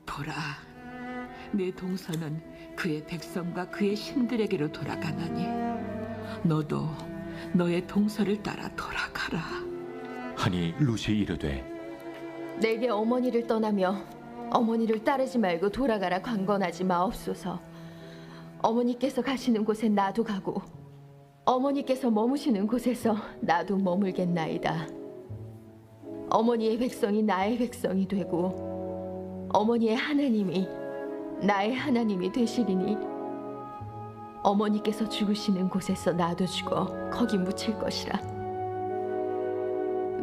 보라, 내 동서는 그의 백성과 그의 신들에게로 돌아가나니 너도 너의 동서를 따라 돌아가라. 하니 룻이 이르되 내게 어머니를 떠나며 어머니를 따르지 말고 돌아가라 강건하지 마옵소서. 어머니께서 가시는 곳에 나도 가고 어머니께서 머무시는 곳에서 나도 머물겠나이다. 어머니의 백성이 나의 백성이 되고 어머니의 하나님이 나의 하나님이 되시리니 어머니께서 죽으시는 곳에서 나도 죽어 거기 묻힐 것이라.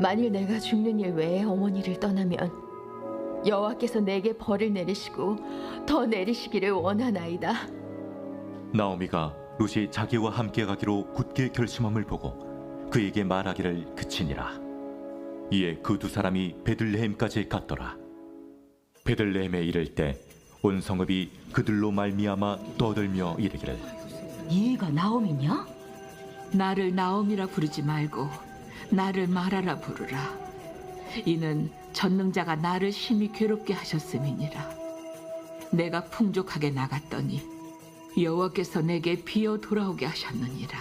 만일 내가 죽는 일 외에 어머니를 떠나면 여호와께서 내게 벌을 내리시고 더 내리시기를 원하나이다. 나오미가 룻이 자기와 함께 가기로 굳게 결심함을 보고 그에게 말하기를 그치니라. 이에 그 두 사람이 베들레헴까지 갔더라. 베들레헴에 이를 때 온 성읍이 그들로 말미암아 떠들며 이르기를 이가 나옴이냐? 나를 나옴이라 부르지 말고 나를 마라라 부르라. 이는 전능자가 나를 심히 괴롭게 하셨음이니라. 내가 풍족하게 나갔더니 여호와께서 내게 비어 돌아오게 하셨느니라.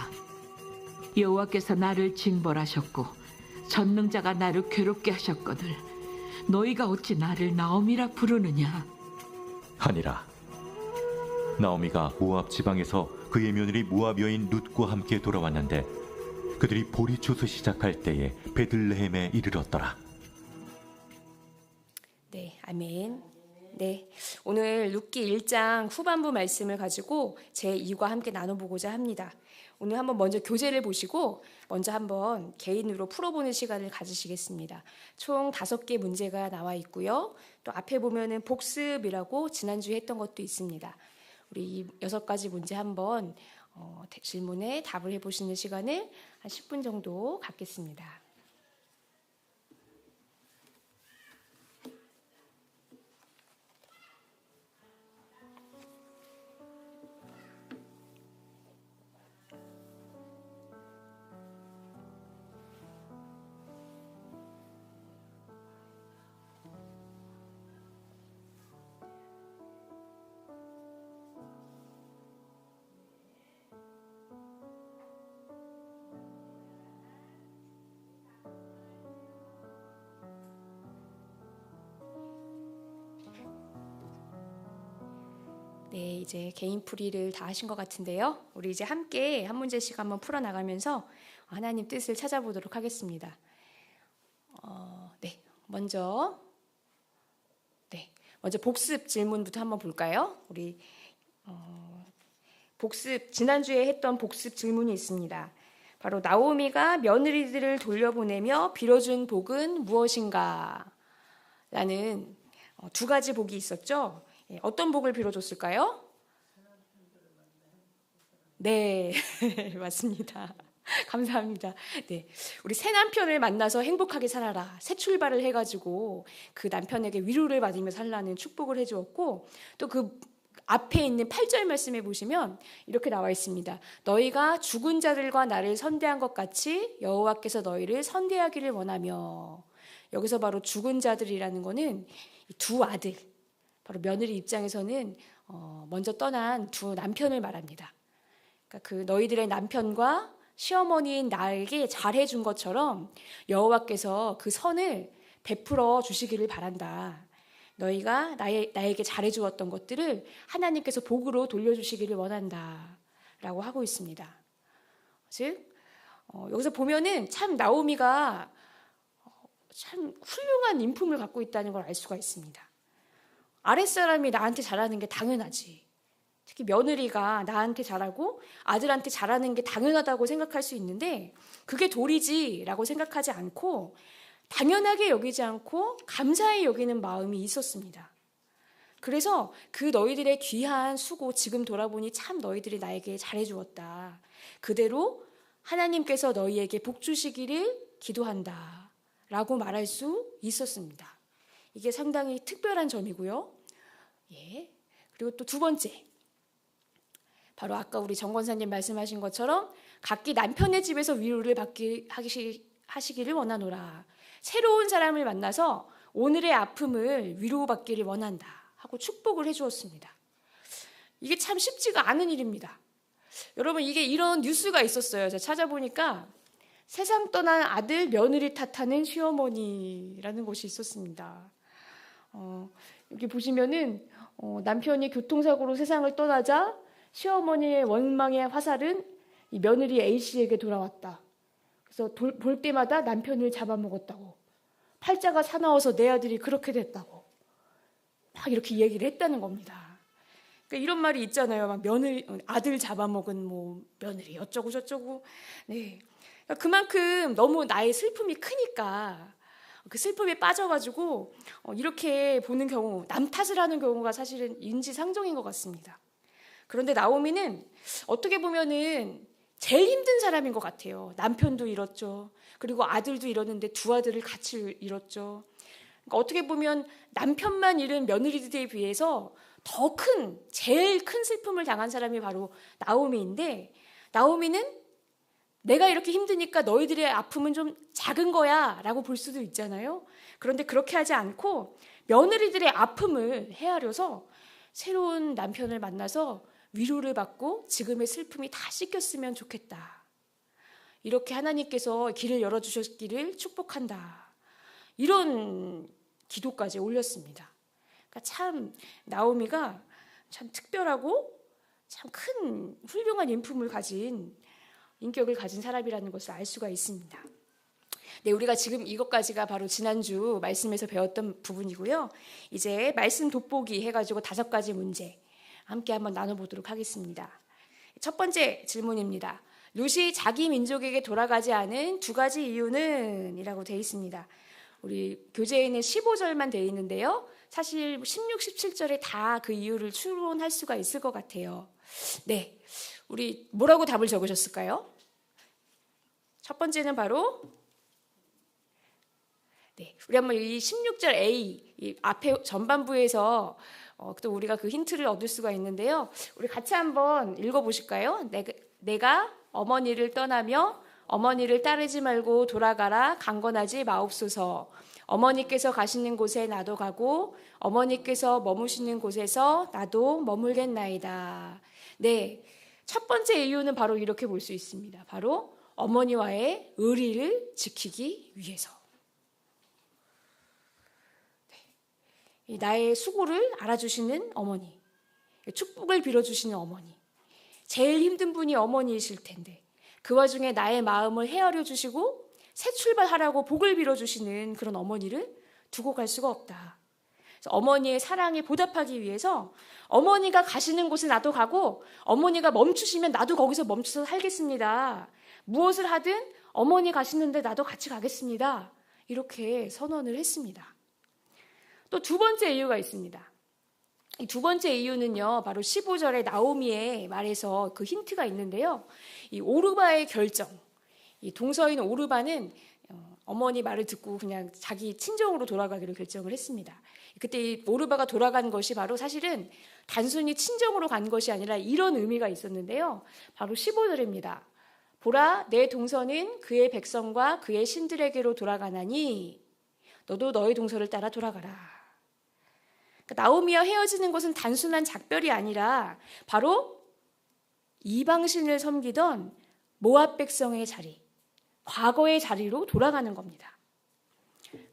여호와께서 나를 징벌하셨고 전능자가 나를 괴롭게 하셨거늘 너희가 어찌 나를 나옴이라 부르느냐 하니라. 나오미가 모압 지방에서 그의 며느리 모압 여인 룻과 함께 돌아왔는데 그들이 보리추수 시작할 때에 베들레헴에 이르렀더라. 네, 아멘. 네, 오늘 룻기 1장 후반부 말씀을 가지고 제2과 함께 나눠보고자 합니다. 오늘 한번 먼저 교재를 보시고 먼저 한번 개인으로 풀어보는 시간을 가지시겠습니다. 총 5개 문제가 나와 있고요. 또 앞에 보면은 복습이라고 지난주에 했던 것도 있습니다. 우리 이 6가지 문제 한번 질문에 답을 해보시는 시간을 한 10분 정도 갖겠습니다. 네, 이제 개인 풀이를 다 하신 것 같은데요. 우리 이제 함께 한 문제씩 한번 풀어나가면서 하나님 뜻을 찾아보도록 하겠습니다. 먼저 복습 질문부터 한번 볼까요? 우리 복습, 지난주에 했던 복습 질문이 있습니다. 바로 나오미가 며느리들을 돌려보내며 빌어준 복은 무엇인가? 라는 2가지 복이 있었죠. 어떤 복을 빌어줬을까요? 네, 맞습니다. 감사합니다. 네, 우리 새 남편을 만나서 행복하게 살아라. 새 출발을 해가지고 그 남편에게 위로를 받으며 살라는 축복을 해주었고 또 그 앞에 있는 8절 말씀에 보시면 이렇게 나와 있습니다. 너희가 죽은 자들과 나를 선대한 것 같이 여호와께서 너희를 선대하기를 원하며. 여기서 바로 죽은 자들이라는 거는 두 아들, 바로 며느리 입장에서는 먼저 떠난 두 남편을 말합니다. 그러니까 그 너희들의 남편과 시어머니인 나에게 잘해준 것처럼 여호와께서 그 선을 베풀어 주시기를 바란다. 너희가 나에게 잘해주었던 것들을 하나님께서 복으로 돌려주시기를 원한다. 라고 하고 있습니다. 즉 여기서 보면은 참 나오미가 참 훌륭한 인품을 갖고 있다는 걸 알 수가 있습니다. 아랫사람이 나한테 잘하는 게 당연하지. 특히 며느리가 나한테 잘하고 아들한테 잘하는 게 당연하다고 생각할 수 있는데 그게 도리지라고 생각하지 않고 당연하게 여기지 않고 감사히 여기는 마음이 있었습니다. 그래서 그 너희들의 귀한 수고 지금 돌아보니 참 너희들이 나에게 잘해주었다. 그대로 하나님께서 너희에게 복 주시기를 기도한다. 라고 말할 수 있었습니다. 이게 상당히 특별한 점이고요. 예. 그리고 또 2번째. 바로 아까 우리 정 권사님 말씀하신 것처럼 각기 남편의 집에서 위로를 하시기를 원하노라. 새로운 사람을 만나서 오늘의 아픔을 위로받기를 원한다 하고 축복을 해주었습니다. 이게 참 쉽지가 않은 일입니다. 여러분, 이게 이런 뉴스가 있었어요. 제가 찾아보니까 세상 떠난 아들 며느리 탓하는 시어머니라는 것이 있었습니다. 여기 보시면은 남편이 교통사고로 세상을 떠나자 시어머니의 원망의 화살은 이 며느리 A씨에게 돌아왔다. 그래서 볼 때마다 남편을 잡아먹었다고, 팔자가 사나워서 내 아들이 그렇게 됐다고 막 이렇게 얘기를 했다는 겁니다. 그러니까 이런 말이 있잖아요. 막 아들 잡아먹은 뭐 며느리 어쩌고 저쩌고. 네. 그러니까 그만큼 너무 나의 슬픔이 크니까 그 슬픔에 빠져가지고 이렇게 보는 경우, 남 탓을 하는 경우가 사실은 인지상정인 것 같습니다. 그런데 나오미는 어떻게 보면은 제일 힘든 사람인 것 같아요. 남편도 잃었죠. 그리고 아들도 잃었는데 두 아들을 같이 잃었죠. 그러니까 어떻게 보면 남편만 잃은 며느리들에 비해서 더 큰, 제일 큰 슬픔을 당한 사람이 바로 나오미인데, 나오미는 내가 이렇게 힘드니까 너희들의 아픔은 좀 작은 거야 라고 볼 수도 있잖아요. 그런데 그렇게 하지 않고 며느리들의 아픔을 헤아려서 새로운 남편을 만나서 위로를 받고 지금의 슬픔이 다 씻겼으면 좋겠다. 이렇게 하나님께서 길을 열어주셨기를 축복한다. 이런 기도까지 올렸습니다. 그러니까 참 나오미가 참 특별하고 참 큰 훌륭한 인격을 가진 사람이라는 것을 알 수가 있습니다. 네, 우리가 지금 이것까지가 바로 지난주 말씀에서 배웠던 부분이고요. 이제 말씀 돋보기 해가지고 5가지 문제 함께 한번 나눠보도록 하겠습니다. 첫 번째 질문입니다. 룻이 자기 민족에게 돌아가지 않은 2가지 이유는? 이라고 되어 있습니다. 우리 교재에는 15절만 되어 있는데요. 사실 16, 17절에 다 그 이유를 추론할 수가 있을 것 같아요. 네, 우리 뭐라고 답을 적으셨을까요? 첫 번째는 바로 네, 우리 한번 이 16절 A 이 앞에 전반부에서 또 우리가 그 힌트를 얻을 수가 있는데요. 우리 같이 한번 읽어보실까요? 내가 어머니를 떠나며 어머니를 따르지 말고 돌아가라. 강건하지 마옵소서. 어머니께서 가시는 곳에 나도 가고 어머니께서 머무시는 곳에서 나도 머물겠나이다. 네, 첫 번째 이유는 바로 이렇게 볼 수 있습니다. 바로 어머니와의 의리를 지키기 위해서. 네, 나의 수고를 알아주시는 어머니, 축복을 빌어주시는 어머니, 제일 힘든 분이 어머니이실 텐데 그 와중에 나의 마음을 헤아려 주시고 새 출발하라고 복을 빌어주시는 그런 어머니를 두고 갈 수가 없다. 그래서 어머니의 사랑에 보답하기 위해서 어머니가 가시는 곳에 나도 가고 어머니가 멈추시면 나도 거기서 멈춰서 살겠습니다. 무엇을 하든 어머니 가시는데 나도 같이 가겠습니다. 이렇게 선언을 했습니다. 또 2번째 이유가 있습니다. 이 2번째 이유는요, 바로 15절의 나오미의 말에서 그 힌트가 있는데요. 이 오르바의 결정, 이 동서인 오르바는 어머니 말을 듣고 그냥 자기 친정으로 돌아가기로 결정을 했습니다. 그때 이 오르바가 돌아간 것이 바로 사실은 단순히 친정으로 간 것이 아니라 이런 의미가 있었는데요. 바로 15절입니다. 보라, 내 동서는 그의 백성과 그의 신들에게로 돌아가나니 너도 너의 동서를 따라 돌아가라. 그러니까 나오미와 헤어지는 것은 단순한 작별이 아니라 바로 이방신을 섬기던 모압 백성의 자리, 과거의 자리로 돌아가는 겁니다.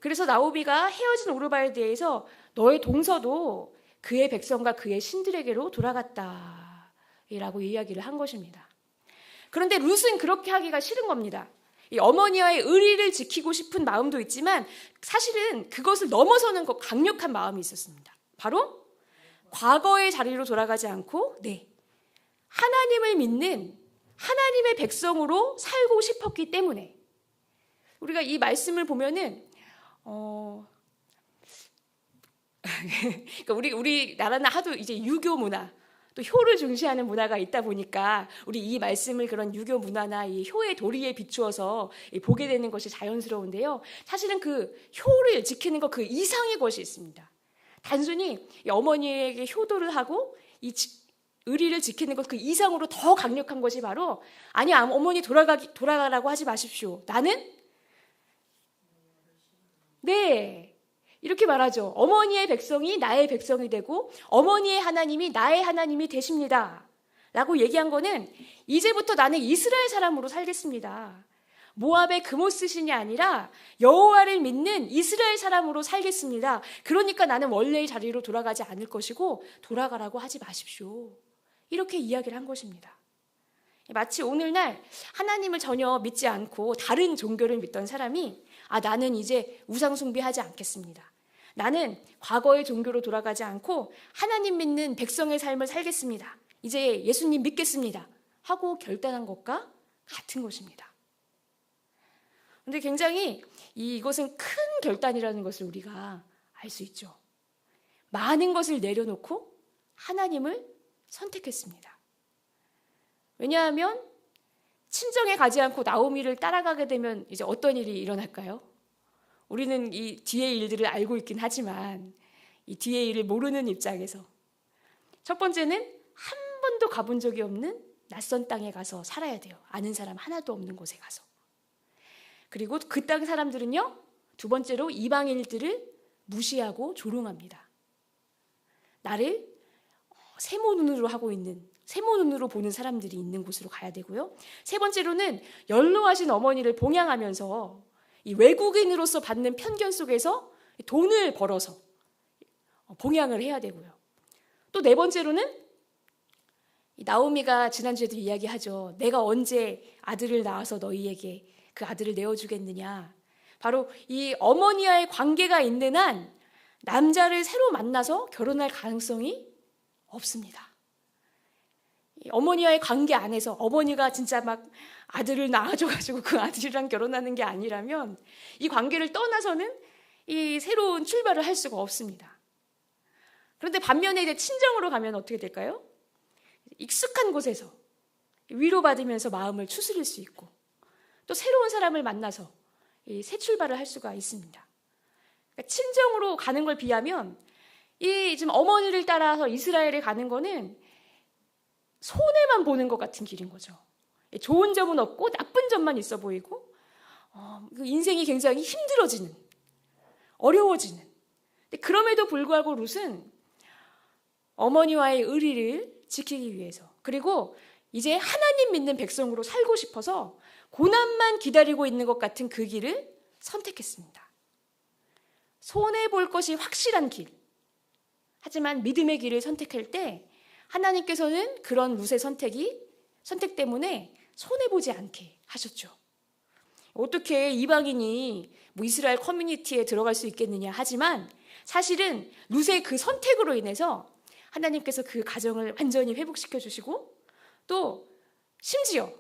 그래서 나오미가 헤어진 오르바에 대해서 너의 동서도 그의 백성과 그의 신들에게로 돌아갔다 라고 이야기를 한 것입니다. 그런데 룻은 그렇게 하기가 싫은 겁니다. 이 어머니와의 의리를 지키고 싶은 마음도 있지만 사실은 그것을 넘어서는 강력한 마음이 있었습니다. 바로 과거의 자리로 돌아가지 않고 하나님을 믿는 하나님의 백성으로 살고 싶었기 때문에 우리가 이 말씀을 보면은 그러니까 우리 나라는 하도 이제 유교 문화 또 효를 중시하는 문화가 있다 보니까 우리 이 말씀을 그런 유교 문화나 이 효의 도리에 비추어서 보게 되는 것이 자연스러운데요. 사실은 그 효를 지키는 것 그 이상의 것이 있습니다. 단순히 어머니에게 효도를 하고 이 의리를 지키는 것 그 이상으로 더 강력한 것이 바로 아니 어머니 돌아가라고 하지 마십시오. 나는 이렇게 말하죠. 어머니의 백성이 나의 백성이 되고 어머니의 하나님이 나의 하나님이 되십니다. 라고 얘기한 거는 이제부터 나는 이스라엘 사람으로 살겠습니다. 모압의 그모스신이 아니라 여호와를 믿는 이스라엘 사람으로 살겠습니다. 그러니까 나는 원래의 자리로 돌아가지 않을 것이고 돌아가라고 하지 마십시오. 이렇게 이야기를 한 것입니다. 마치 오늘날 하나님을 전혀 믿지 않고 다른 종교를 믿던 사람이 나는 이제 우상 숭배하지 않겠습니다. 나는 과거의 종교로 돌아가지 않고 하나님 믿는 백성의 삶을 살겠습니다. 이제 예수님 믿겠습니다. 하고 결단한 것과 같은 것입니다. 그런데 굉장히 이것은 큰 결단이라는 것을 우리가 알 수 있죠. 많은 것을 내려놓고 하나님을 선택했습니다. 왜냐하면 친정에 가지 않고 나오미를 따라가게 되면 이제 어떤 일이 일어날까요? 우리는 이 뒤의 일들을 알고 있긴 하지만 이 뒤의 일을 모르는 입장에서 첫 번째는 한 번도 가본 적이 없는 낯선 땅에 가서 살아야 돼요. 아는 사람 하나도 없는 곳에 가서. 그리고 그 땅 사람들은요, 두 번째로 이방인들을 무시하고 조롱합니다. 나를 세모 눈으로 하고 있는, 세모 눈으로 보는 사람들이 있는 곳으로 가야 되고요. 세 번째로는 연로하신 어머니를 봉양하면서 이 외국인으로서 받는 편견 속에서 돈을 벌어서 봉양을 해야 되고요. 또 네 번째로는 나오미가 지난주에도 이야기하죠. 내가 언제 아들을 낳아서 너희에게 그 아들을 내어주겠느냐. 바로 이 어머니와의 관계가 있는 한 남자를 새로 만나서 결혼할 가능성이 없습니다. 어머니와의 관계 안에서 어머니가 진짜 막 아들을 낳아줘가지고 그 아들이랑 결혼하는 게 아니라면 이 관계를 떠나서는 이 새로운 출발을 할 수가 없습니다. 그런데 반면에 이제 친정으로 가면 어떻게 될까요? 익숙한 곳에서 위로받으면서 마음을 추스릴 수 있고 또 새로운 사람을 만나서 새 출발을 할 수가 있습니다. 그러니까 친정으로 가는 걸 비하면 이 지금 어머니를 따라서 이스라엘에 가는 거는 손해만 보는 것 같은 길인 거죠. 좋은 점은 없고 나쁜 점만 있어 보이고 인생이 굉장히 힘들어지는, 어려워지는. 근데 그럼에도 불구하고 룻은 어머니와의 의리를 지키기 위해서, 그리고 이제 하나님 믿는 백성으로 살고 싶어서 고난만 기다리고 있는 것 같은 그 길을 선택했습니다. 손해볼 것이 확실한 길, 하지만 믿음의 길을 선택할 때 하나님께서는 그런 룻의 선택 때문에 손해보지 않게 하셨죠. 어떻게 이방인이 이스라엘 커뮤니티에 들어갈 수 있겠느냐 하지만 사실은 룻의 그 선택으로 인해서 하나님께서 그 가정을 완전히 회복시켜 주시고 또 심지어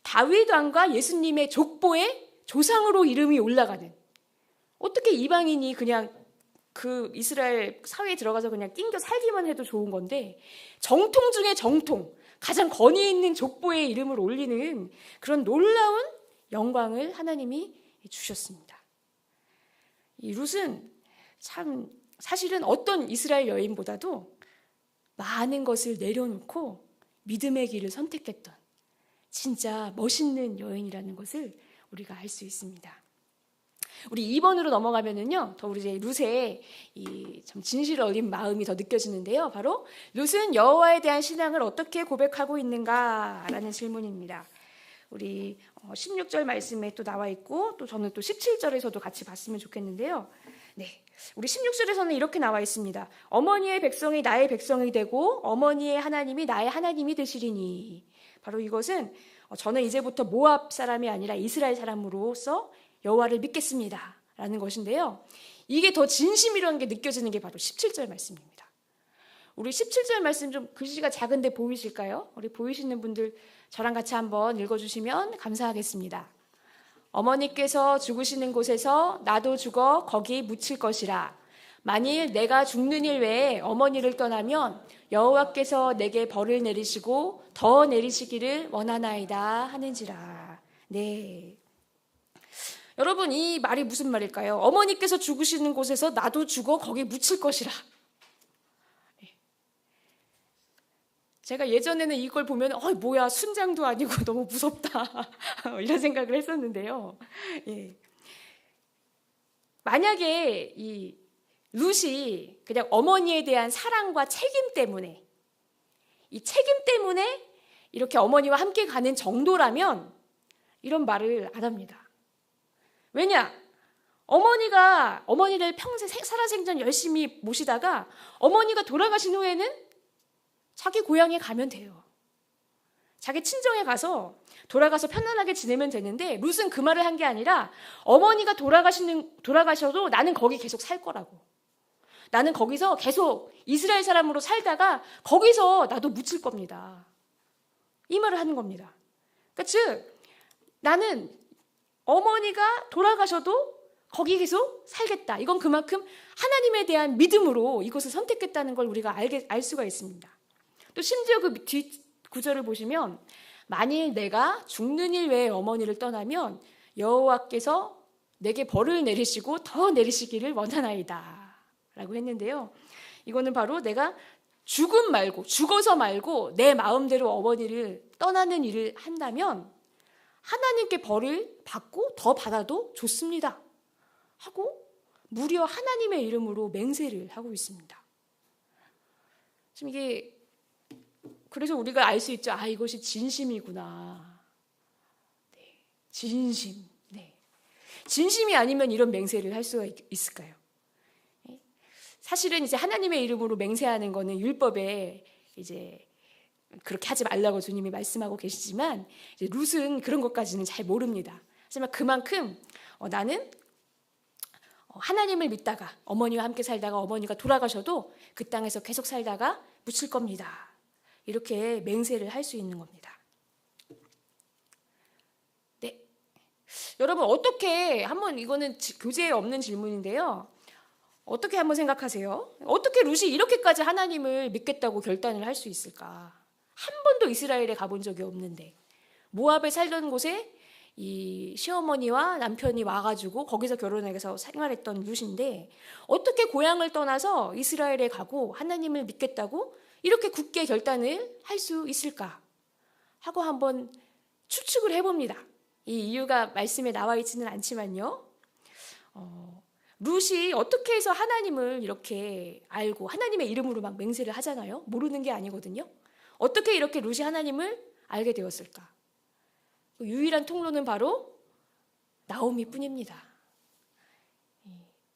다윗 왕과 예수님의 족보에 조상으로 이름이 올라가는, 어떻게 이방인이 그냥 그 이스라엘 사회에 들어가서 그냥 낑겨 살기만 해도 좋은 건데 정통 중에 정통, 가장 권위 있는 족보에 이름을 올리는 그런 놀라운 영광을 하나님이 주셨습니다. 이 룻은 참 사실은 어떤 이스라엘 여인보다도 많은 것을 내려놓고 믿음의 길을 선택했던 진짜 멋있는 여인이라는 것을 우리가 알 수 있습니다. 우리 2번으로 넘어가면은요, 더 우리 이제 룻의 이 참 진실 어린 마음이 더 느껴지는데요. 바로 룻은 여호와에 대한 신앙을 어떻게 고백하고 있는가라는 질문입니다. 우리 16절 말씀에 또 나와 있고, 또 저는 또 17절에서도 같이 봤으면 좋겠는데요. 네, 우리 16절에서는 이렇게 나와 있습니다. 어머니의 백성이 나의 백성이 되고 어머니의 하나님이 나의 하나님이 되시리니. 바로 이것은 저는 이제부터 모압 사람이 아니라 이스라엘 사람으로서 여호와를 믿겠습니다 라는 것인데요. 이게 더 진심이라는 게 느껴지는 게 바로 17절 말씀입니다. 우리 17절 말씀 좀 글씨가 작은데 보이실까요? 우리 보이시는 분들 저랑 같이 한번 읽어주시면 감사하겠습니다. 어머니께서 죽으시는 곳에서 나도 죽어 거기 묻힐 것이라. 만일 내가 죽는 일 외에 어머니를 떠나면 여호와께서 내게 벌을 내리시고 더 내리시기를 원하나이다 하는지라. 네. 여러분, 이 말이 무슨 말일까요? 어머니께서 죽으시는 곳에서 나도 죽어 거기 묻힐 것이라. 제가 예전에는 이걸 보면 뭐야, 순장도 아니고 너무 무섭다 이런 생각을 했었는데요. 예. 만약에 이 룻이 그냥 어머니에 대한 사랑과 책임 때문에, 이 책임 때문에 이렇게 어머니와 함께 가는 정도라면 이런 말을 안 합니다. 왜냐? 어머니를 평생 살아생전 열심히 모시다가 어머니가 돌아가신 후에는 자기 고향에 가면 돼요. 자기 친정에 가서 돌아가서 편안하게 지내면 되는데, 룻은 그 말을 한 게 아니라 어머니가 돌아가셔도 나는 거기 계속 살 거라고. 나는 거기서 계속 이스라엘 사람으로 살다가 거기서 나도 묻힐 겁니다. 이 말을 하는 겁니다. 그러니까 즉 나는 어머니가 돌아가셔도 거기 계속 살겠다. 이건 그만큼 하나님에 대한 믿음으로 이것을 선택했다는 걸 우리가 알 수가 있습니다. 또 심지어 그 뒷 구절을 보시면 만일 내가 죽는 일 외에 어머니를 떠나면 여호와께서 내게 벌을 내리시고 더 내리시기를 원하나이다 라고 했는데요. 이거는 바로 내가 죽어서 말고 내 마음대로 어머니를 떠나는 일을 한다면 하나님께 벌을 받고 더 받아도 좋습니다 하고 무려 하나님의 이름으로 맹세를 하고 있습니다. 지금 이게 그래서 우리가 알 수 있죠. 아, 이것이 진심이구나. 네, 진심. 네. 진심이 아니면 이런 맹세를 할 수가 있을까요? 사실은 이제 하나님의 이름으로 맹세하는 거는 율법에 이제 그렇게 하지 말라고 주님이 말씀하고 계시지만 이제 룻은 그런 것까지는 잘 모릅니다. 하지만 그만큼 나는 하나님을 믿다가 어머니와 함께 살다가 어머니가 돌아가셔도 그 땅에서 계속 살다가 묻힐 겁니다. 이렇게 맹세를 할 수 있는 겁니다. 네, 여러분 어떻게 한번 이거는 교재에 없는 질문인데요. 어떻게 한번 생각하세요? 어떻게 룻이 이렇게까지 하나님을 믿겠다고 결단을 할 수 있을까? 한 번도 이스라엘에 가본 적이 없는데 모압에 살던 곳에 이 시어머니와 남편이 와가지고 거기서 결혼해서 생활했던 룻인데 어떻게 고향을 떠나서 이스라엘에 가고 하나님을 믿겠다고 이렇게 굳게 결단을 할 수 있을까 하고 한번 추측을 해봅니다. 이 이유가 말씀에 나와 있지는 않지만요. 룻이 어떻게 해서 하나님을 이렇게 알고 하나님의 이름으로 막 맹세를 하잖아요. 모르는 게 아니거든요. 어떻게 이렇게 룻이 하나님을 알게 되었을까? 유일한 통로는 바로 나오미 뿐입니다.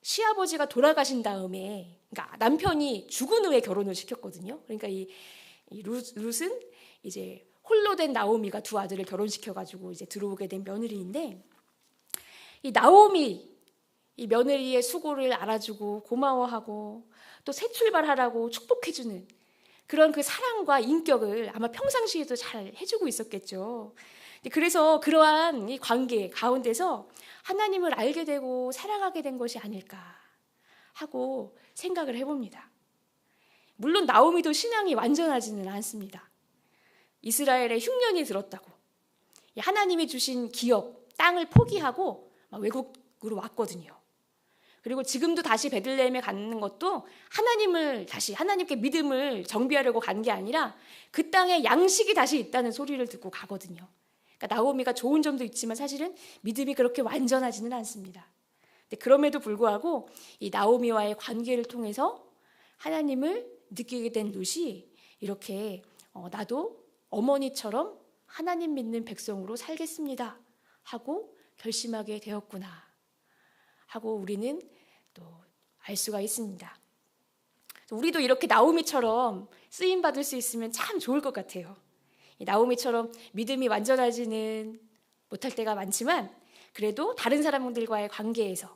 시아버지가 돌아가신 다음에, 그러니까 남편이 죽은 후에 결혼을 시켰거든요. 그러니까 이 룻은 이제 홀로 된 나오미가 두 아들을 결혼시켜가지고 이제 들어오게 된 며느리인데, 이 나오미, 이 며느리의 수고를 알아주고 고마워하고 또 새 출발하라고 축복해주는 그런 그 사랑과 인격을 아마 평상시에도 잘 해주고 있었겠죠. 그래서 그러한 이 관계 가운데서 하나님을 알게 되고 사랑하게 된 것이 아닐까 하고 생각을 해봅니다. 물론 나오미도 신앙이 완전하지는 않습니다. 이스라엘에 흉년이 들었다고 하나님이 주신 기업, 땅을 포기하고 외국으로 왔거든요. 그리고 지금도 다시 베들레헴에 가는 것도 하나님께 믿음을 정비하려고 간 게 아니라 그 땅에 양식이 다시 있다는 소리를 듣고 가거든요. 그러니까 나오미가 좋은 점도 있지만 사실은 믿음이 그렇게 완전하지는 않습니다. 근데 그럼에도 불구하고 이 나오미와의 관계를 통해서 하나님을 느끼게 된 룻이 이렇게 나도 어머니처럼 하나님 믿는 백성으로 살겠습니다 하고 결심하게 되었구나 하고 우리는 또 알 수가 있습니다. 우리도 이렇게 나오미처럼 쓰임 받을 수 있으면 참 좋을 것 같아요. 나오미처럼 믿음이 완전하지는 못할 때가 많지만 그래도 다른 사람들과의 관계에서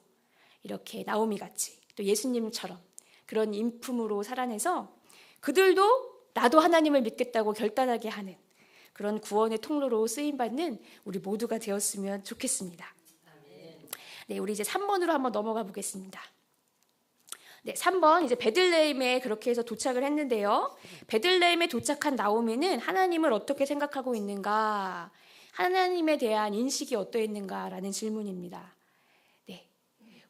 이렇게 나오미같이 또 예수님처럼 그런 인품으로 살아내서 그들도 나도 하나님을 믿겠다고 결단하게 하는 그런 구원의 통로로 쓰임받는 우리 모두가 되었으면 좋겠습니다. 네, 우리 이제 3번으로 한번 넘어가 보겠습니다. 네, 3번 이제 베들레헴에 그렇게 해서 도착을 했는데요. 베들레헴에 도착한 나오미는 하나님을 어떻게 생각하고 있는가, 하나님에 대한 인식이 어떠했는가라는 질문입니다. 네,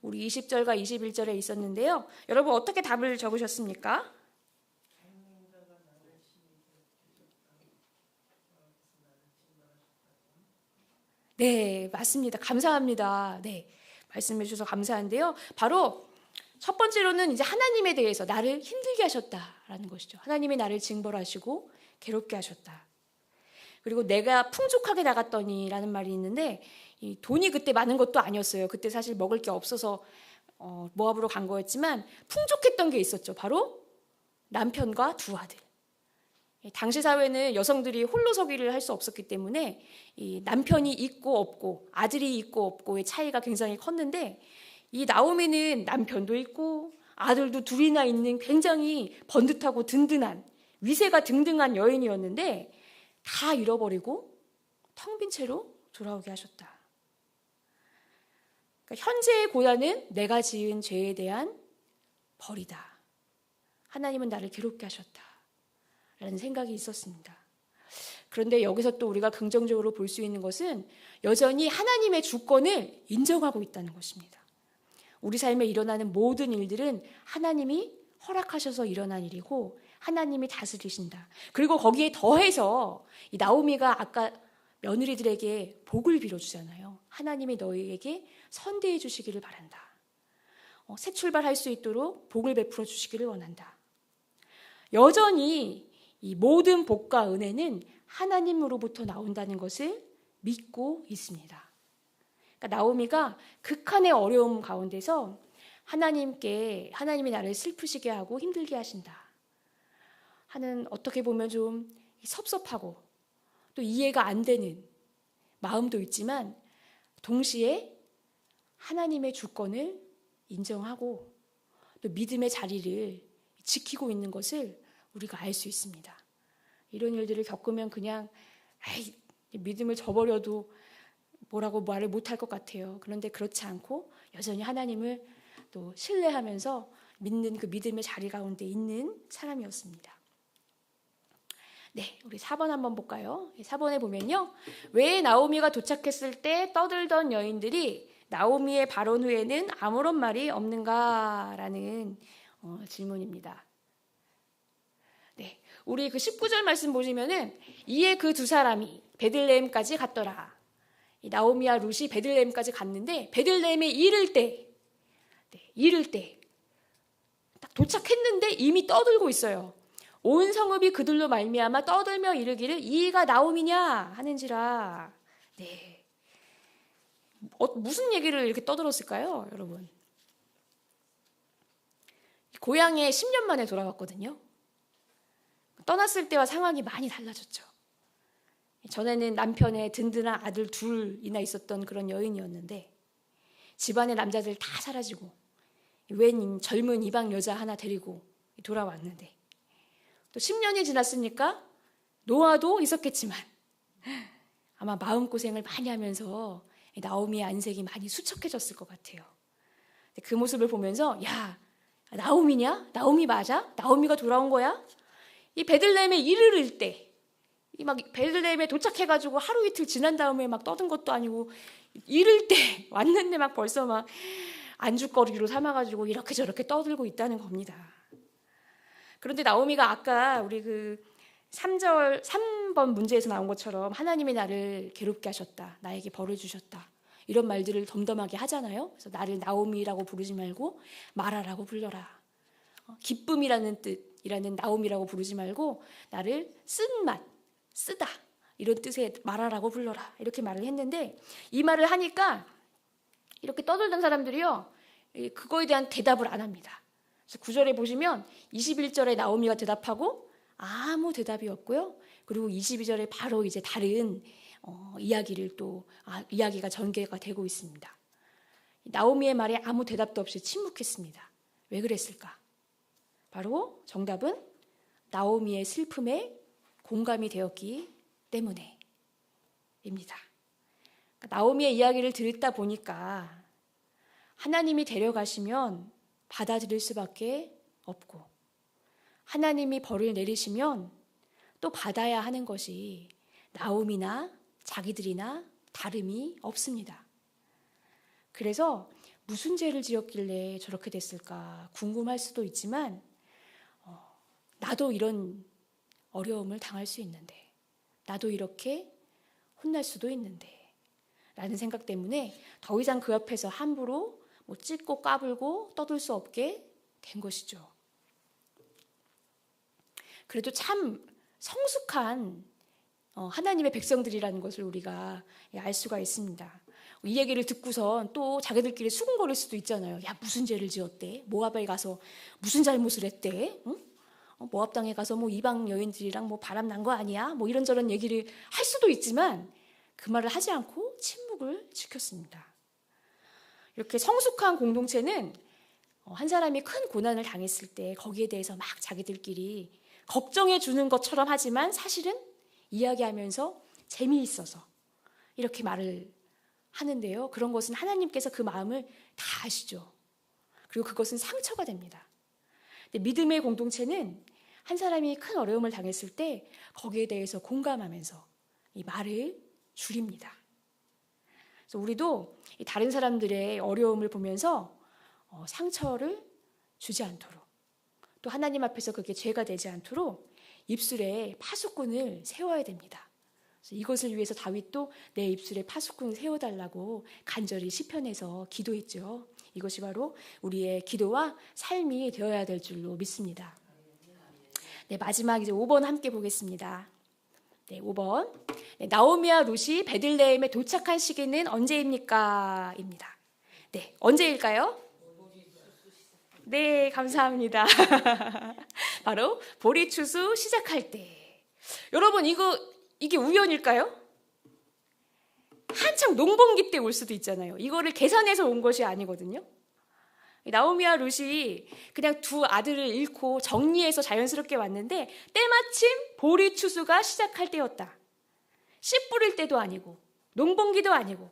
우리 20절과 21절에 있었는데요. 여러분 어떻게 답을 적으셨습니까? 네, 맞습니다. 감사합니다. 네, 말씀해 주셔서 감사한데요. 바로 첫 번째로는 이제 하나님에 대해서 나를 힘들게 하셨다라는 것이죠. 하나님이 나를 징벌하시고 괴롭게 하셨다. 그리고 내가 풍족하게 나갔더니라는 말이 있는데 이 돈이 그때 많은 것도 아니었어요. 그때 사실 먹을 게 없어서 모압으로 간 거였지만 풍족했던 게 있었죠. 바로 남편과 두 아들. 당시 사회는 여성들이 홀로서기를 할 수 없었기 때문에 이 남편이 있고 없고 아들이 있고 없고의 차이가 굉장히 컸는데 이 나오미는 남편도 있고 아들도 둘이나 있는 굉장히 번듯하고 든든한 위세가 등등한 여인이었는데 다 잃어버리고 텅 빈 채로 돌아오게 하셨다. 그러니까 현재의 고난은 내가 지은 죄에 대한 벌이다. 하나님은 나를 괴롭게 하셨다. 라는 생각이 있었습니다. 그런데 여기서 또 우리가 긍정적으로 볼 수 있는 것은 여전히 하나님의 주권을 인정하고 있다는 것입니다. 우리 삶에 일어나는 모든 일들은 하나님이 허락하셔서 일어난 일이고 하나님이 다스리신다. 그리고 거기에 더해서 이 나오미가 아까 며느리들에게 복을 빌어주잖아요. 하나님이 너희에게 선대해 주시기를 바란다. 새 출발할 수 있도록 복을 베풀어 주시기를 원한다. 여전히 이 모든 복과 은혜는 하나님으로부터 나온다는 것을 믿고 있습니다. 그러니까 나오미가 극한의 어려움 가운데서 하나님이 나를 슬프시게 하고 힘들게 하신다 하는 어떻게 보면 좀 섭섭하고 또 이해가 안 되는 마음도 있지만 동시에 하나님의 주권을 인정하고 또 믿음의 자리를 지키고 있는 것을 우리가 알 수 있습니다. 이런 일들을 겪으면 그냥 믿음을 저버려도 뭐라고 말을 못할 것 같아요. 그런데 그렇지 않고 여전히 하나님을 또 신뢰하면서 믿는 그 믿음의 자리 가운데 있는 사람이었습니다. 네, 우리 4번 한번 볼까요? 4번에 보면요. 왜 나오미가 도착했을 때 떠들던 여인들이 나오미의 발언 후에는 아무런 말이 없는가라는 질문입니다. 네, 우리 그 19절 말씀 보시면은 이에 그 두 사람이 베들레헴까지 갔더라. 나오미와 룻이 베들레헴까지 갔는데 베들레헴에 이를 때 딱 도착했는데 이미 떠들고 있어요. 온 성읍이 그들로 말미암아 떠들며 이르기를 이가 나오미냐 하는지라. 네, 무슨 얘기를 이렇게 떠들었을까요, 여러분? 고향에 10년 만에 돌아왔거든요. 떠났을 때와 상황이 많이 달라졌죠. 전에는 남편의 든든한 아들 둘이나 있었던 그런 여인이었는데 집안의 남자들 다 사라지고 웬 젊은 이방 여자 하나 데리고 돌아왔는데 또 10년이 지났으니까 노아도 있었겠지만 아마 마음고생을 많이 하면서 나오미의 안색이 많이 수척해졌을 것 같아요. 그 모습을 보면서 야, 나오미냐? 나오미 맞아? 나오미가 돌아온 거야? 이 베들레헴에 이르를 때 이 막 베들레헴에 도착해가지고 하루 이틀 지난 다음에 막 떠든 것도 아니고 이를 때 왔는데 막 벌써 막 안주거리로 삼아가지고 이렇게 저렇게 떠들고 있다는 겁니다. 그런데 나오미가 아까 우리 그 3번 문제에서 나온 것처럼 하나님이 나를 괴롭게 하셨다. 나에게 벌을 주셨다. 이런 말들을 덤덤하게 하잖아요. 그래서 나를 나오미라고 부르지 말고 마라라고 불러라. 기쁨이라는 뜻이라는 나오미라고 부르지 말고 나를 쓴맛, 쓰다 이런 뜻의 마라라고 불러라. 이렇게 말을 했는데 이 말을 하니까 이렇게 떠들던 사람들이요. 그거에 대한 대답을 안 합니다. 그래서 9절에 보시면 21절에 나오미가 대답하고 아무 대답이 없고요. 그리고 22절에 바로 이제 다른 이야기를 또 이야기가 전개가 되고 있습니다. 나오미의 말에 아무 대답도 없이 침묵했습니다. 왜 그랬을까? 바로 정답은 나오미의 슬픔에 공감이 되었기 때문에입니다. 나오미의 이야기를 듣다 보니까 하나님이 데려가시면 받아들일 수밖에 없고 하나님이 벌을 내리시면 또 받아야 하는 것이 나오미나 자기들이나 다름이 없습니다. 그래서 무슨 죄를 지었길래 저렇게 됐을까 궁금할 수도 있지만 나도 이런 어려움을 당할 수 있는데 나도 이렇게 혼날 수도 있는데 라는 생각 때문에 더 이상 그 옆에서 함부로 뭐 찢고 까불고 떠들 수 없게 된 것이죠. 그래도 참 성숙한 하나님의 백성들이라는 것을 우리가 알 수가 있습니다. 이 얘기를 듣고선 또 자기들끼리 수군거릴 수도 있잖아요. 야, 무슨 죄를 지었대? 모압에 가서 무슨 잘못을 했대? 응? 모압 땅에 가서 뭐 이방 여인들이랑 뭐 바람 난 거 아니야? 뭐 이런저런 얘기를 할 수도 있지만 그 말을 하지 않고 침묵을 지켰습니다. 이렇게 성숙한 공동체는 한 사람이 큰 고난을 당했을 때 거기에 대해서 막 자기들끼리 걱정해 주는 것처럼 하지만 사실은 이야기하면서 재미있어서 이렇게 말을 하는데요. 그런 것은 하나님께서 그 마음을 다 아시죠. 그리고 그것은 상처가 됩니다. 근데 믿음의 공동체는 한 사람이 큰 어려움을 당했을 때 거기에 대해서 공감하면서 이 말을 줄입니다. 그래서 우리도 다른 사람들의 어려움을 보면서 상처를 주지 않도록, 또 하나님 앞에서 그게 죄가 되지 않도록 입술에 파수꾼을 세워야 됩니다. 그래서 이것을 위해서 다윗도 내 입술에 파수꾼을 세워달라고 간절히 시편에서 기도했죠. 이것이 바로 우리의 기도와 삶이 되어야 될 줄로 믿습니다. 네, 마지막 이제 5번 함께 보겠습니다. 네, 5번. 네, 나오미와 룻이 베들레헴에 도착한 시기는 언제입니까? 입니다. 네, 언제일까요? 네, 감사합니다. 바로 보리추수 시작할 때. 여러분, 이게 우연일까요? 한창 농번기 때 올 수도 있잖아요. 이거를 계산해서 온 것이 아니거든요. 나오미와 룻이 그냥 두 아들을 잃고 정리해서 자연스럽게 왔는데 때마침 보리추수가 시작할 때였다. 씨 뿌릴 때도 아니고 농번기도 아니고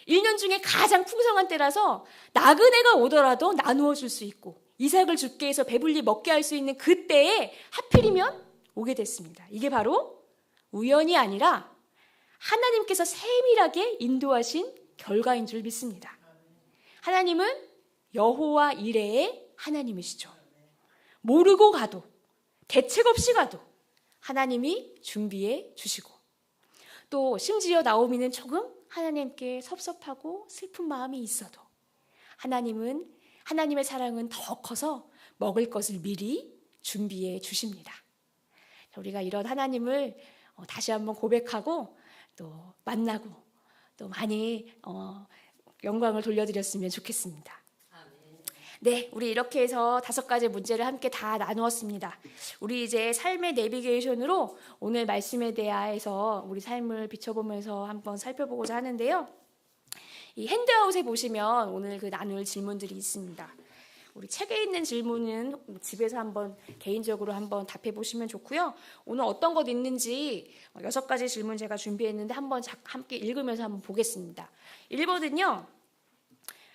1년 중에 가장 풍성한 때라서 나그네가 오더라도 나누어 줄 수 있고 이삭을 죽게 해서 배불리 먹게 할 수 있는 그때에 하필이면 오게 됐습니다. 이게 바로 우연이 아니라 하나님께서 세밀하게 인도하신 결과인 줄 믿습니다. 하나님은 여호와 이레의 하나님이시죠. 모르고 가도 대책 없이 가도 하나님이 준비해 주시고, 또 심지어 나오미는 조금 하나님께 섭섭하고 슬픈 마음이 있어도 하나님의 사랑은 더 커서 먹을 것을 미리 준비해 주십니다. 우리가 이런 하나님을 다시 한번 고백하고 또 만나고 또 많이 영광을 돌려드렸으면 좋겠습니다. 네, 우리 이렇게 해서 5가지 문제를 함께 다 나누었습니다. 우리 이제 삶의 내비게이션으로 오늘 말씀에 대하여서 우리 삶을 비춰보면서 한번 살펴보고자 하는데요. 이 핸드아웃에 보시면 오늘 그 나눌 질문들이 있습니다. 우리 책에 있는 질문은 집에서 한번 개인적으로 한번 답해 보시면 좋고요. 오늘 어떤 것 있는지 6가지 질문 제가 준비했는데 한번 함께 읽으면서 한번 보겠습니다. 1번은요.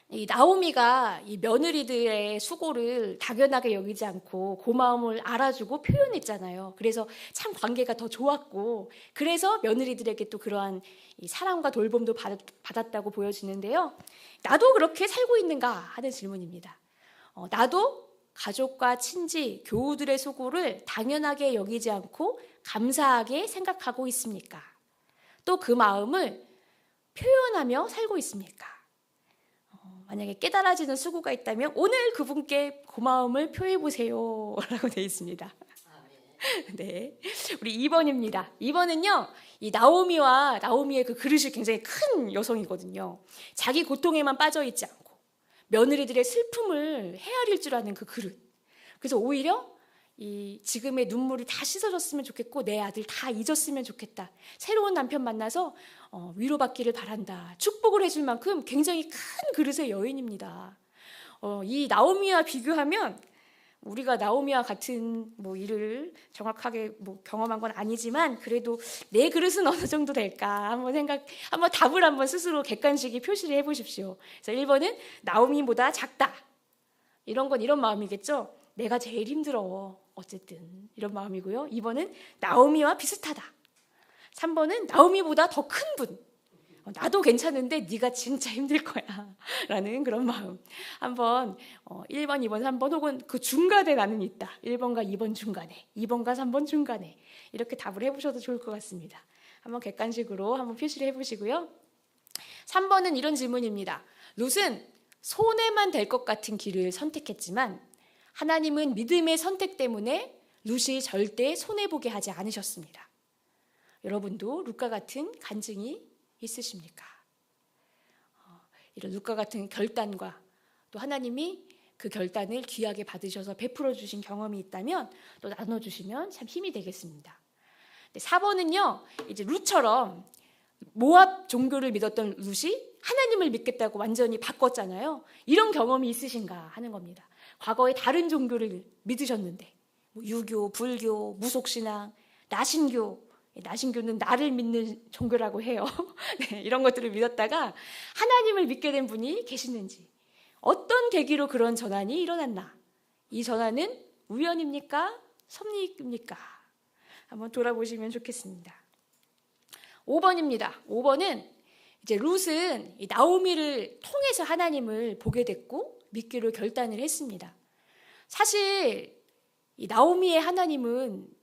이 나오미가 이 며느리들의 수고를 당연하게 여기지 않고 고마움을 알아주고 표현했잖아요. 그래서 참 관계가 더 좋았고, 그래서 며느리들에게 또 그러한 이 사랑과 돌봄도 받았다고 보여지는데요. 나도 그렇게 살고 있는가 하는 질문입니다. 나도 가족과 친지, 교우들의 수고를 당연하게 여기지 않고 감사하게 생각하고 있습니까? 또 그 마음을 표현하며 살고 있습니까? 만약에 깨달아지는 수고가 있다면 오늘 그분께 고마움을 표해보세요 라고 되어 있습니다. 네, 우리 2번입니다. 2번은요, 이 나오미의 그 그릇이 굉장히 큰 여성이거든요. 자기 고통에만 빠져있지 않고 며느리들의 슬픔을 헤아릴 줄 아는 그 그릇. 그래서 오히려 이 지금의 눈물이 다 씻어졌으면 좋겠고 내 아들 다 잊었으면 좋겠다. 새로운 남편 만나서 위로받기를 바란다. 축복을 해줄 만큼 굉장히 큰 그릇의 여인입니다. 이 나오미와 비교하면 우리가 나오미와 같은 뭐 일을 정확하게 뭐 경험한 건 아니지만 그래도 내 그릇은 어느 정도 될까 한번 답을 한번 스스로 객관식이 표시를 해보십시오. 그래서 1번은 나오미보다 작다. 이런 건 이런 마음이겠죠. 내가 제일 힘들어. 어쨌든 이런 마음이고요. 2번은 나오미와 비슷하다. 3번은 나오미보다 더 큰 분. 나도 괜찮은데 네가 진짜 힘들 거야 라는 그런 마음. 한번 1번, 2번, 3번 혹은 그 중간에 나는 있다. 1번과 2번 중간에, 2번과 3번 중간에 이렇게 답을 해보셔도 좋을 것 같습니다. 한번 객관식으로 한번 표시를 해보시고요. 3번은 이런 질문입니다. 룻은 손해만 될 것 같은 길을 선택했지만 하나님은 믿음의 선택 때문에 룻이 절대 손해보게 하지 않으셨습니다. 여러분도 룻과 같은 간증이 있으십니까? 이런 룻과 같은 결단과 또 하나님이 그 결단을 귀하게 받으셔서 베풀어 주신 경험이 있다면 또 나눠주시면 참 힘이 되겠습니다. 4번은요, 이제 룻처럼 모압 종교를 믿었던 룻이 하나님을 믿겠다고 완전히 바꿨잖아요. 이런 경험이 있으신가 하는 겁니다. 과거에 다른 종교를 믿으셨는데 유교, 불교, 무속신앙, 나신교, 나신교는 나를 믿는 종교라고 해요. 네, 이런 것들을 믿었다가 하나님을 믿게 된 분이 계시는지, 어떤 계기로 그런 전환이 일어났나? 이 전환은 우연입니까? 섭리입니까? 한번 돌아보시면 좋겠습니다. 5번입니다. 5번은 이제 룻은 이 나오미를 통해서 하나님을 보게 됐고 믿기로 결단을 했습니다. 사실 이 나오미의 하나님은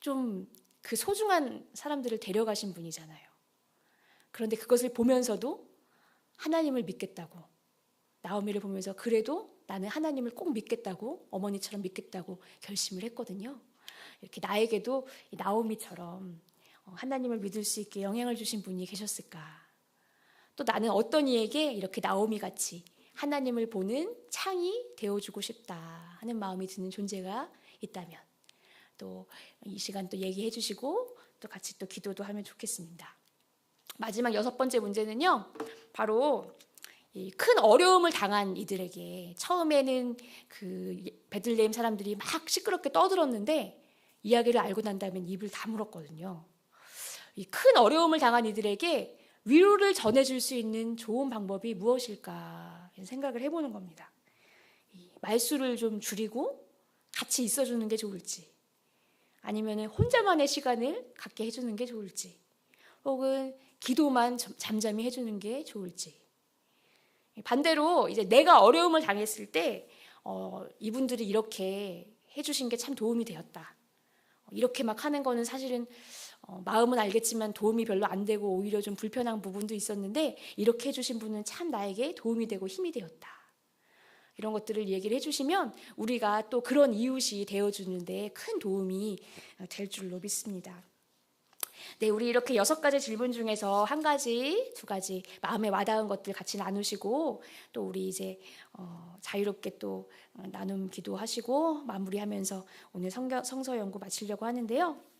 좀 그 소중한 사람들을 데려가신 분이잖아요. 그런데 그것을 보면서도 하나님을 믿겠다고, 나오미를 보면서 그래도 나는 하나님을 꼭 믿겠다고, 어머니처럼 믿겠다고 결심을 했거든요. 이렇게 나에게도 이 나오미처럼 하나님을 믿을 수 있게 영향을 주신 분이 계셨을까? 또 나는 어떤 이에게 이렇게 나오미 같이 하나님을 보는 창이 되어주고 싶다 하는 마음이 드는 존재가 있다면 또 이 시간 또 얘기해 주시고 또 같이 또 기도도 하면 좋겠습니다. 마지막 6번째 문제는요, 바로 이 큰 어려움을 당한 이들에게 처음에는 그 베들레헴 사람들이 막 시끄럽게 떠들었는데 이야기를 알고 난 다음에 입을 다물었거든요. 이 큰 어려움을 당한 이들에게 위로를 전해줄 수 있는 좋은 방법이 무엇일까 생각을 해보는 겁니다. 이 말수를 좀 줄이고 같이 있어주는 게 좋을지, 아니면 혼자만의 시간을 갖게 해주는 게 좋을지, 혹은 기도만 잠잠히 해주는 게 좋을지. 반대로 이제 내가 어려움을 당했을 때 이분들이 이렇게 해주신 게 참 도움이 되었다. 이렇게 막 하는 거는 사실은 마음은 알겠지만 도움이 별로 안 되고 오히려 좀 불편한 부분도 있었는데 이렇게 해주신 분은 참 나에게 도움이 되고 힘이 되었다. 이런 것들을 얘기를 해주시면 우리가 또 그런 이웃이 되어주는데 큰 도움이 될 줄로 믿습니다. 네, 우리 이렇게 6가지 질문 중에서 1가지, 2가지 마음에 와닿은 것들 같이 나누시고 또 우리 이제 자유롭게 또 나눔 기도하시고 마무리하면서 오늘 성서 연구 마치려고 하는데요.